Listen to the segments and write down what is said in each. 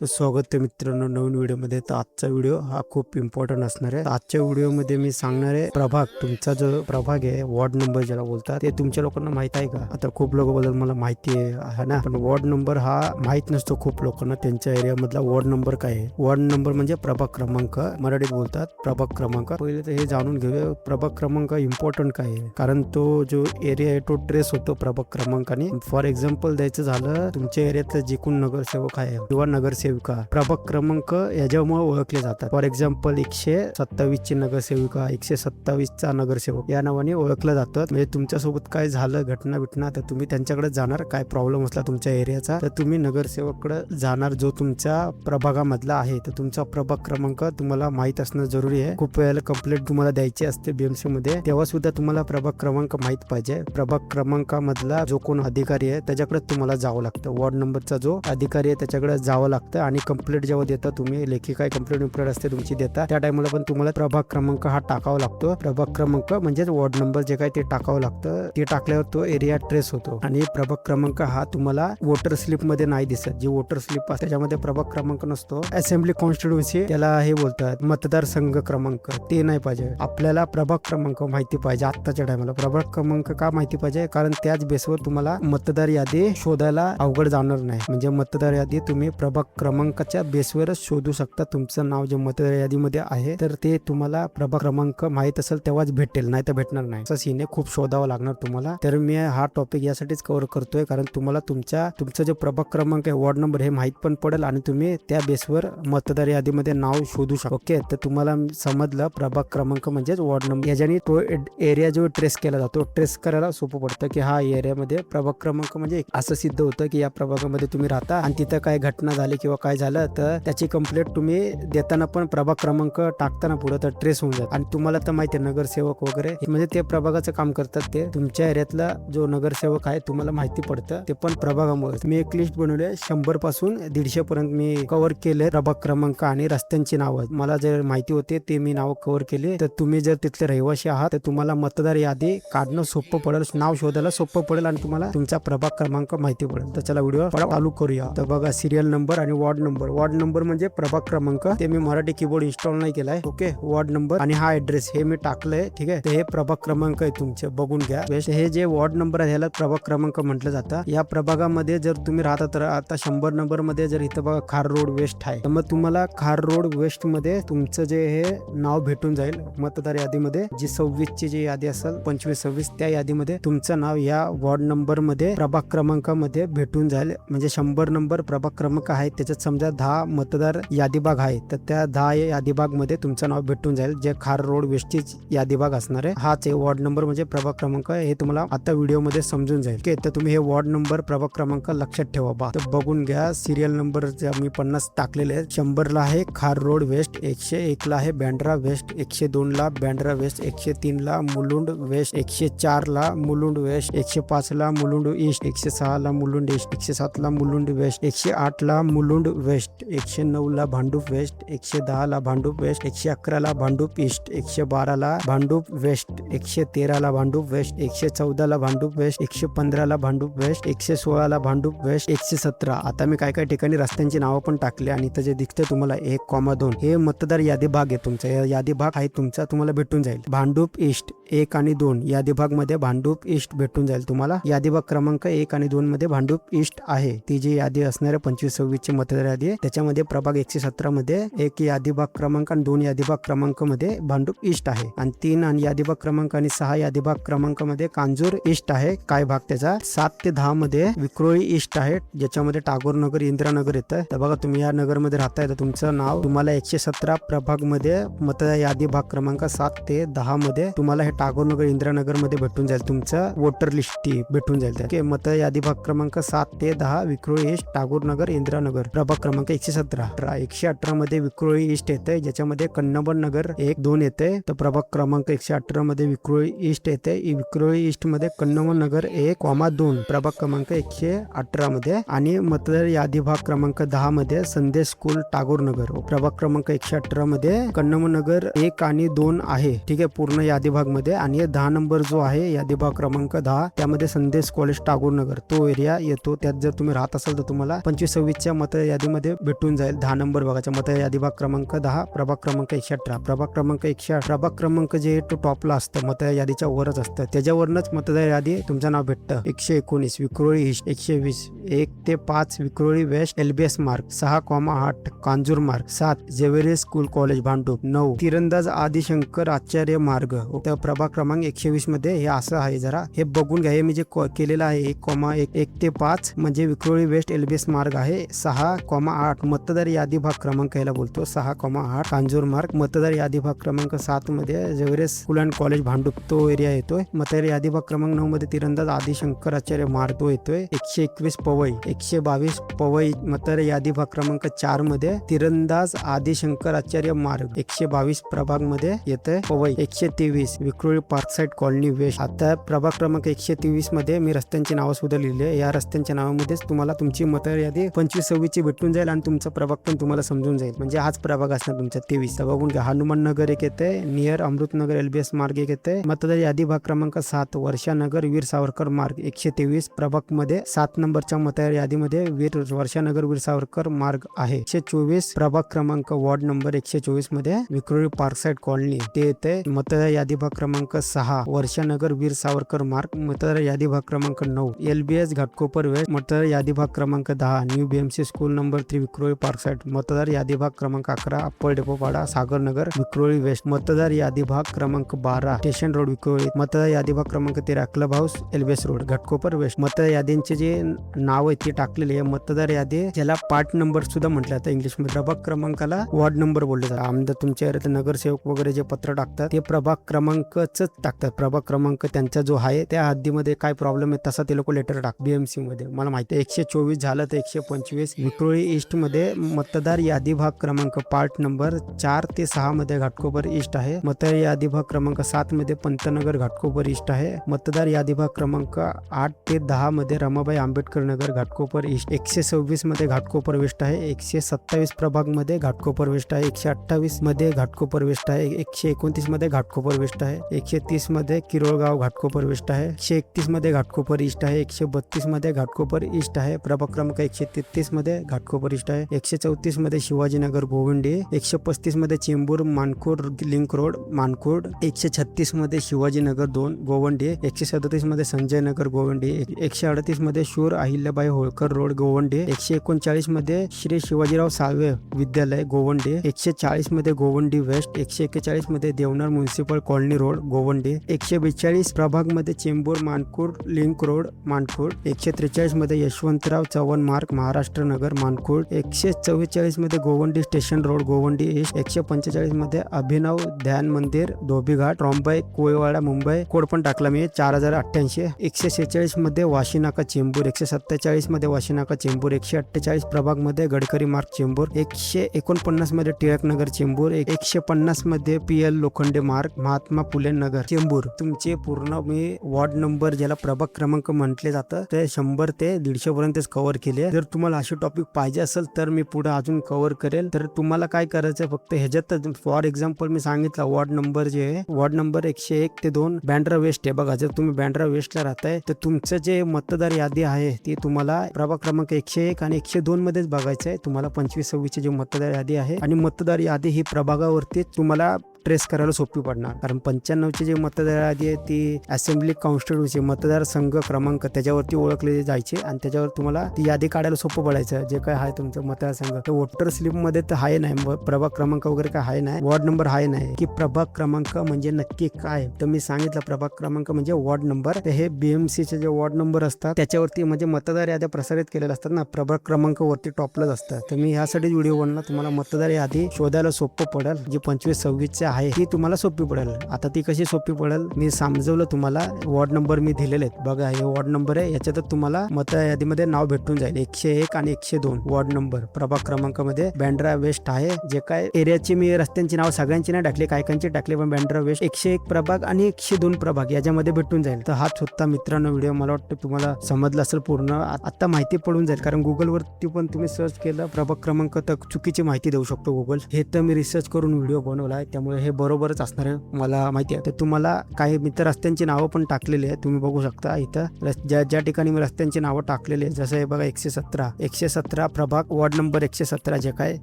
तर स्वागत आहे मित्रांनो नवीन व्हिडिओमध्ये। तर आजचा व्हिडिओ हा खूप इम्पॉर्टंट असणार आहे। आजच्या व्हिडिओमध्ये मी सांगणार आहे प्रभाग, तुमचा जो प्रभाग आहे, वॉर्ड नंबर ज्याला बोलतात, ते तुमच्या लोकांना माहित आहे का? आता खूप लोक बोलतात मला माहिती आहे ना, पण वॉर्ड नंबर हा माहित नसतो खूप लोकांना त्यांच्या एरिया मधला वॉर्ड नंबर काय आहे। वॉर्ड नंबर म्हणजे प्रभाग क्रमांक, मराठीत बोलतात प्रभाग क्रमांक। पहिले तर हे जाणून घेऊया प्रभाग क्रमांक इम्पॉर्टंट काय आहे, कारण तो जो एरिया आहे तो ट्रेस होतो प्रभाग क्रमांकाने। फॉर एक्झाम्पल द्यायचं झालं, तुमच्या एरियातलं जे कोण नगरसेवक आहे किंवा नगरसेविका प्रभाग क्रमांक याच्यामुळे ओळखले जातात। फॉर एक्झाम्पल 127 ची नगरसेविका, 127 चा नगरसेवक या नावाने ओळखलं जातं। म्हणजे तुमच्यासोबत काय झालं घटना बिटना तर तुम्ही त्यांच्याकडे जाणार, काय प्रॉब्लेम असला तुमच्या एरियाचा तर तुम्ही नगरसेवककडे जाणार जो तुमच्या प्रभागामधला आहे। तर तुमचा प्रभाग क्रमांक तुम्हाला माहित असणं जरुरी आहे। खूप वेळेला कंप्लेंट तुम्हाला द्यायची असते बीएमसी मध्ये, तेव्हा सुद्धा तुम्हाला प्रभाग क्रमांक माहित पाहिजे। प्रभाग क्रमांकामधला जो कोण अधिकारी आहे त्याच्याकडे तुम्हाला जावं लागतं। वॉर्ड नंबरचा जो अधिकारी आहे त्याच्याकडे जावं लागतं आणि कंप्लेंट जेव्हा देता तुम्ही, लेखी काय कंप्लेंट असते तुमची देता, त्या टाइमला पण तुम्हाला प्रभाग क्रमांक हा टाकावा लागतो। प्रभाग क्रमांक म्हणजे वॉर्ड नंबर जे काय ते टाकावं लागतं। ते टाकल्यावर तो एरिया ट्रेस होतो। आणि प्रभाग क्रमांक हा तुम्हाला वोटर स्लिप मध्ये नाही दिसत। जी वोटर स्लिप असते त्याच्यामध्ये प्रभाग क्रमांक नसतो। असेंब्ली कॉन्स्टिट्युन्सी त्याला हे बोलतात, मतदारसंघ क्रमांक, ते नाही पाहिजे आपल्याला। प्रभाग क्रमांक माहिती पाहिजे आत्ताच्या टायमाला। प्रभाग क्रमांक का माहिती पाहिजे, कारण त्याच बेसवर तुम्हाला मतदार यादी शोधायला अवघड जाणार नाही। म्हणजे मतदार यादी तुम्ही प्रभाग क्रमांकाच्या बेसवरच शोधू शकता। तुमचं नाव जे मतदार यादीमध्ये आहे तर ते तुम्हाला प्रभाग क्रमांक माहित असेल तेव्हाच भेटेल, नाही तर भेटणार नाही। असं सीने खूप शोधावं लागणार तुम्हाला। तर मी हा टॉपिक यासाठीच कव्हर करतोय, कारण तुम्हाला तुमचा जो प्रभाग क्रमांक आहे, वॉर्ड नंबर, हे माहित पण पडेल आणि तुम्ही त्या बेसवर मतदार यादीमध्ये नाव शोधू शकता। ओके, तर तुम्हाला समजलं प्रभाग क्रमांक म्हणजेच वॉर्ड नंबर। याच्याने तो एरिया जो ट्रेस केला जातो, ट्रेस करायला सोपं पडतं की हा एरियामध्ये प्रभाग क्रमांक म्हणजे असं सिद्ध होतं की या प्रभागामध्ये तुम्ही राहता आणि तिथं काय घटना झाली किंवा काय झालं तर त्याची कंप्लेंट तुम्ही देताना पण प्रभाग क्रमांक टाकताना पुढे तर ट्रेस होऊन जात। आणि तुम्हाला तर माहिती आहे नगरसेवक वगैरे म्हणजे ते प्रभागाचं काम करतात। ते तुमच्या एरियातला जो नगरसेवक आहे तुम्हाला माहिती पडतं, ते पण प्रभागामुळे। मी एक लिस्ट बनवली, 100 पासून 150 पर्यंत मी कव्हर केले प्रभाग क्रमांक आणि रस्त्यांची नावं। मला जे माहिती होते ते मी नाव कव्हर केले। तर तुम्ही जर तिथले रहिवासी आहात तर तुम्हाला मतदार यादी काढणं सोपं पडेल, नाव शोधायला सोपं पडेल आणि तुम्हाला तुमचा प्रभाग क्रमांक माहिती पडेल। तर चला व्हिडिओ चालू करूया। तर बघा, सिरियल नंबर आणि वॉर्ड नंबर। वॉर्ड नंबर म्हणजे प्रभाग क्रमांक, ते मी मराठी कीबोर्ड इन्स्टॉल नाही केलाय। ओके, वॉर्ड नंबर आणि हा ऍड्रेस हे मी टाकलंय, ठीक आहे। तर हे प्रभाग क्रमांक आहे तुमचे, बघून घ्या। हे जे वॉर्ड नंबर आहे ह्याला प्रभाग क्रमांक म्हटलं जातं। या प्रभागामध्ये जर तुम्ही राहता तर आता 100 नंबर मध्ये जर इथं बघा खार रोड वेस्ट आहे, तर मग तुम्हाला खार रोड वेस्ट मध्ये तुमचं जे हे नाव भेटून जाईल मतदार यादीमध्ये। जी 26 ची जी यादी असेल, 25-26 त्या यादीमध्ये तुमचं नाव या वॉर्ड नंबर मध्ये प्रभाग क्रमांकामध्ये भेटून जाईल। म्हणजे 100 नंबर प्रभाग क्रमांक आहे, त्याच्यात समजा 10 मतदार यादी भाग आहे, तर त्या 10 यादी भाग मध्ये तुमचं नाव भेटून जाईल, जे खार रोड वेस्टची यादी भाग असणार आहे। हाच आहे वॉर्ड नंबर म्हणजे प्रभाग क्रमांक, हे तुम्हाला आता व्हिडिओ मध्ये समजून जाईल। ओके, तर तुम्ही हे वॉर्ड नंबर प्रभाग क्रमांक लक्षात ठेवा बा। तर बघून घ्या, सिरियल नंबर जे मी 50 टाकलेले आहेत। 100 ला आहे खार रोड वेस्ट, 101 ला आहे बँड्रा वेस्ट, 102 ला बँड्रा वेस्ट, 103 ला मुलुंड वेस्ट, 104 ला मुलुंड वेस्ट, 105 ला मुलुंड ईस्ट, 106 ला मुलुंड ईस्ट, 107 ला मुलुंड वेस्ट, 108 ला मुलुंड वेस्ट, 109 ला भांडूप वेस्ट, 110 ला भांडूप वेस्ट, 111 ला भांडूप ईस्ट, 112 ला भांडूप वेस्ट, 113 ला भांडूप वेस्ट, 114 ला भांडूप वेस्ट, 115 ला भांडूप वेस्ट, 116 ला भांडूप वेस्ट, 117। आता मी काय काय ठिकाणी रस्त्यांची नावं पण टाकली आणि इथं जे दिसते तुम्हाला 1,2 हे मतदार यादी भाग आहे तुमचा। यादी भाग आहे तुमचा, तुम्हाला भेटून जाईल। भांडूप ईस्ट 1 आणि 2 यादी भाग मध्ये भांडूप ईस्ट भेटून जाईल तुम्हाला। यादी भाग क्रमांक 1 आणि 2 मध्ये भांडूप ईस्ट आहे। ती जी यादी असणार आहे 25-26 ची मतदार यादी आहे, त्याच्यामध्ये प्रभाग 117 मध्ये 1 यादी भाग क्रमांक आणि 2 यादी भाग क्रमांक मध्ये भांडूप ईस्ट आहे। आणि 3 आणि यादी भाग क्रमांक आणि 6 यादी भाग क्रमांक मध्ये कांजूर ईस्ट आहे। काय भाग त्याचा 7 ते 10 मध्ये विक्रोळी ईस्ट आहे, ज्याच्यामध्ये टागोर नगर, इंदिरानगर येतं। तर बघा, तुम्ही या नगर मध्ये राहताय तर तुमचं नाव तुम्हाला 117 प्रभाग मध्ये मतदार यादी भाग क्रमांक 7 ते 10 मध्ये तुम्हाला हे टागोर नगर, इंदिरानगर मध्ये भेटून जाईल। तुमचं वोटर लिस्ट भेटून जाईल। ओके, मतदार यादी भाग क्रमांक 7 ते 10 विक्रोळी ईस्ट, टागोर नगर, इंदिरानगर, प्रभाग क्रमांक 117। 118 मध्ये विक्रोळी ईस्ट येते, ज्याच्यामध्ये कन्नबर नगर 1-2 येते। तर प्रभाग क्रमांक 118 मध्ये विक्रोळी ईस्ट येते। विक्रोळी ईस्ट मध्ये कन्नबर नगर 1,2 प्रभाग क्रमांक 118 मध्ये। आणि मतदार यादी भाग क्रमांक 10 मध्ये संदेश स्कूल, टागोर नगर, प्रभाग क्रमांक 118 मध्ये कन्नबर नगर 1 आणि 2 आहे, ठीक आहे, पूर्ण यादी भाग मध्ये। आणि 10 नंबर जो आहे यादी भाग क्रमांक 10, त्यामध्ये संदेश कॉलेज, टागोर नगर तो एरिया येतो। त्यात जर तुम्ही राहत असाल तर तुम्हाला 25-26 च्या यादीमध्ये भेटून जाईल. 10 नंबर बघायचा मत यादी भाग क्रमांक 10, प्रभाग क्रमांक 118. प्रभाग क्रमांक 118 प्रभाग क्रमांक जे तो टॉपला असतं, मतदार यादीच्या वरच असतं, त्याच्यावरच मतदार यादी तुमचं नाव भेटतं. 119 विक्रोळी ईस्ट, 120 1 ते 5 विक्रोळी वेस्ट LBS मार्ग, 6,8 कांजूर मार्ग, 7 जेवेरी स्कूल कॉलेज भांडूप, 9 तीरंदाज आदिशंकर आचार्य मार्ग. तर प्रभाग क्रमांक 120 मध्ये हे असं आहे, जरा हे बघून घ्या. हे मी जे केलेलं आहे 1,1 ते 5 म्हणजे विक्रोळी वेस्ट LBS मार्ग आहे. 6,8 मतदार यादी भाग क्रमांक याला बोलतो, 6,8 कांजूर मार्ग. मतदार यादी भाग क्रमांक 7 मध्ये जेवेरी स्कूल अँड कॉलेज भांडूप तो एरिया येतोय. मतदार यादी भाग क्रमांक 9 मध्ये तीरंदाज आदिशंकर आचार्य मार्ग तो येतोय. 121 पवई, 122 पवई. मतदार यादी भाग क्रमांक 4 मध्ये तीरंदाज आदिशंकर आचार्य मार्ग 122 प्रभाग मध्ये येतंय Powai. 123 Vikhroli parkside colony west. आता प्रभाग क्रमांक 123 मध्ये मी रस्त्यांची नावं सुद्धा लिहिली. या रस्त्यांच्या नावामध्येच तुम्हाला तुमची मतदार यादी 25-26 ची भेटून जाईल आणि तुमचा प्रभाग पण तुम्हाला समजून जाईल. म्हणजे हाच प्रभाग असणार तुमचा 23. तर बघून घ्या. हनुमान नगर एक येते, नियर अमृतनगर LBS मार्ग एक येते. मतदार यादी भाग क्रमांक 7 वर्षानगर वीर सावरकर मार्ग 123 प्रभाग मध्ये 7 नंबरच्या मतदार यादीमध्ये वर्षानगर वीर सावरकर मार्ग आहे. 124 प्रभाग क्रमांक वॉर्ड नंबर 124 मध्ये विक्रोळी पार्कसाइड कॉलनी ते येते. मतदार यादी भाग क्रमांक 6 वर्षानगर वीर सावरकर मार्ग. मतदार यादी भाग क्रमांक 9 LBS घाटकोपर वेस्ट. मतदार यादी भाग क्रमांक 10 new BMC school number 3 Vikhroli Parkside. मतदार यादी भाग क्रमांक 11 अप्पर डेपोपाडा सागरनगर विक्रोळी वेस्ट. मतदार यादी भाग क्रमांक 12 स्टेशन रोड विक्रोळी. मतदार यादी भाग क्रमांक 13 club house LBS road Ghatkopar west. मतदार यादींचे जे नाव आहे ते टाकलेले आहे. मतदार यादी ज्याला पार्ट नंबर सुद्धा म्हटलं जातं इंग्लिश मध्ये. प्रभाग क्रमांकाला वॉर्ड नंबर बोलले जातात. आमदार तुमच्या नगरसेवक वगैरे जे पत्र टाकतात ते प्रभाग क्रमांकच टाकतात. प्रभाग क्रमांक त्यांचा जो आहे त्या हद्दीमध्ये काय प्रॉब्लेम आहे तसा ते लोक लेटर टाक BMC मध्ये. मला माहिती आहे 124 झालं तर 125 विक्रोळी ईस्ट मध्ये मतदार यादी भाग क्रमांक पार्ट नंबर 4 ते 6 मध्ये घाटकोपर ईस्ट आहे. मतदार यादी भाग क्रमांक 7 मध्ये पंतनगर घाटकोपर ईस्ट आहे. मतदार यादी भाग क्रमांक 8 ते 10 मध्ये रमाबाई आंबेडकर नगर घाटकोपर ईस्ट. 126 मध्ये घाटकोपर वेस्ट आहे. 127 प्रभाग मध्ये घाटकोपर वेस्ट आहे. 128 मध्ये घाटकोपर वेस्ट आहे. 129 मध्ये घाटकोपर वेस्ट आहे. 130 मध्ये किरोळगाव घाटकोपर वेस्ट आहे. 131 मध्ये घाटकोपर ईस्ट आहे. 132 मध्ये घाटकोपर ईस्ट आहे. प्रभाग क्रमांक 133 मध्ये घाटकोपर ईस्ट आहे. 134 मध्ये शिवाजीनगर गोवंडी. 135 मध्ये चेंबूर मानखुर्द लिंक रोड मानखुर्द. 136 मध्ये शिवाजीनगर 2 गोवंडी. 137 मध्ये संजय नगर गोवंडी. 138 मध्ये शूर अहिल्याबाई होळकर रोड गोवंडी. 139 मध्ये श्री शिवाजीराव साळवे विद्यालय गोवंडी. 140 मध्ये गोवंडी वेस्ट. 141 मध्ये Deonar municipal colony road Govandi. 142 प्रभाग मध्ये चेंबूर मानखुर्द लिंक रोड मानखुर्द. 143 मध्ये यशवंतराव चव्हाण मार्ग महाराष्ट्र नगर मानखुर्द. 144 मध्ये Govandi station road Govandi east. 145 मध्ये अभिनव ध्यान मंदिर धोबीघाट ट्रॉम्बाई कोळीवाडा मुंबई. कोड पण टाकला मी 4088. 146 मध्ये वाशीनाका चेंबूर. 147 मध्ये वाशीनाका चेंबूर. 148 प्रभाग मध्ये गडकरी मार्ग चेंबूर. 149 मध्ये टिळक नगर चेंबूर. 150 मध्ये PL लोखंडे मार्ग महात्मा फुले नगर चेंबूर. तुमचे पूर्ण मी वॉर्ड नंबर ज्याला प्रभाग क्रमांक म्हटले जातं ते 100 ते 150 पर्यंतच कव्हर केले. जर तुम्हाला असे टॉपिक पाहिजे असेल तर मी पुढे अजून कव्हर करेल. तर तुम्हाला काय करायचं फक्त ह्याच्यात फॉर एक्झाम्पल मी सांगितलं वॉर्ड नंबर जे आहे वॉर्ड नंबर 101 ते 2 बँड्रा वेस्ट आहे. बघा जर तुम्ही बँड्रा वेस्टला राहताय तर तुमचं जे मतदार यादी आहे ती तुम्हाला प्रभाग क्रमांक 101 आणि 102 मध्येच बघायचं आहे. तुम्हाला 25-26 ची जी मतदार यादी आहे आणि मतदार यादी ही प्रभागावरती तुम्हाला ट्रेस करायला सोपी पडणार. कारण 95 जी मतदार यादी आहे ती असेंब्ली कॉन्स्टिट्यून्सी मतदार संघ क्रमांक त्याच्यावरती ओळखले जायचे आणि त्याच्यावर तुम्हाला ती यादी काढायला सोपं पडायचं जे काय आहे तुमचं मतदारसंघ. तर वोटर स्लिप मध्ये तर आहे नाही प्रभाग क्रमांक वगैरे काय आहे नाही. वॉर्ड नंबर आहे नाही की प्रभाग क्रमांक म्हणजे नक्की काय तर मी सांगितलं प्रभाग क्रमांक म्हणजे वॉर्ड नंबर. तर हे BMC चे जे वॉर्ड नंबर असतात त्याच्यावरती म्हणजे मतदार याद्या प्रसारित केलेल्या असतात ना प्रभाग क्रमांक वरती टॉपलाच असतात. तर मी ह्यासाठी व्हिडिओ बनवला तुम्हाला मतदार यादी शोधायला सोपं पडेल. जी 25-26 आहे ती तुम्हाला सोपी पडेल. आता ती कशी सोपी पडेल मी समजवलं तुम्हाला. वॉर्ड नंबर मी दिलेले आहेत बघा हे वॉर्ड नंबर आहे. याच्यातच तुम्हाला मतदार यादीमध्ये नाव भेटून जाईल. 101 आणि 102 वॉर्ड नंबर प्रभाग क्रमांकामध्ये बँड्रा वेस्ट आहे. जे काय एरियाची मी रस्त्यांची नाव सगळ्यांची नाही टाकली काही काहींची टाकले पण बँड्रा वेस्ट 101 प्रभाग आणि 102 प्रभाग याच्यामध्ये भेटून जाईल. तर हाच होता मित्रांनो व्हिडिओ. मला वाटतं तुम्हाला समजलं असेल पूर्ण. आता माहिती पडून जाईल कारण गुगल वरती पण तुम्ही सर्च केलं प्रभाग क्रमांक तर चुकीची माहिती देऊ शकतो गुगल. हे तर मी रिसर्च करून व्हिडिओ बनवला आहे त्यामुळे हे बरोबरच असणार आहे मला माहिती आहे. तर तुम्हाला काही मित्र रस्त्यांची नावं पण टाकलेली आहे, तुम्ही बघू शकता इथं ज्या ठिकाणी मी रस्त्यांची नावं टाकलेली आहे. जसं हे बघा 117 प्रभाग वॉर्ड नंबर 117 जे काय,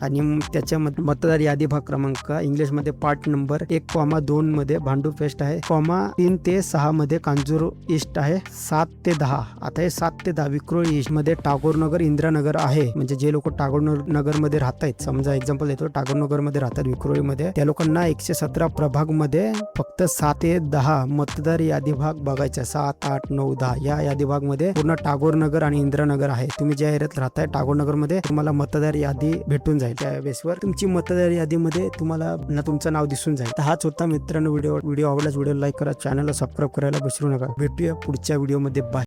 आणि त्याच्यामध्ये मतदार यादी भाग क्रमांक इंग्लिशमध्ये पार्ट नंबर 1,2 मध्ये भांडू पेस्ट आहे, 3 ते 6 मध्ये कांजूर ईस्ट आहे, 7 ते 10. आता हे 7 ते 10 विक्रोळी ईस्ट मध्ये टागोरनगर इंदिरानगर आहे. म्हणजे जे लोक टागोरनगर मध्ये राहतात, समजा एक्झाम्पल देतो, टागोरनगर मध्ये राहतात विक्रोळी मध्ये, त्या लोकांना 117 प्रभाग मध्ये फक्त 7 ते 10 मतदार यादी भाग बघायचा. 7, 8, 9, 10 या यादी भाग मध्ये पूर्ण टागोरनगर आणि इंदिरानगर आहे. तुम्ही ज्या एरियात राहताय टागोरनगर मध्ये तुम्हाला मतदार यादी भेटून जाईल. त्या बेसवर तुमची मतदार यादीमध्ये तुम्हाला तुमचं नाव दिसून जाईल. तर हाच होता मित्रांनो व्हिडिओ आवडल्यास व्हिडिओ लाईक करा, चॅनलला सबस्क्राईब करायला विसरू नका. भेटूया पुढच्या व्हिडिओमध्ये. बाय.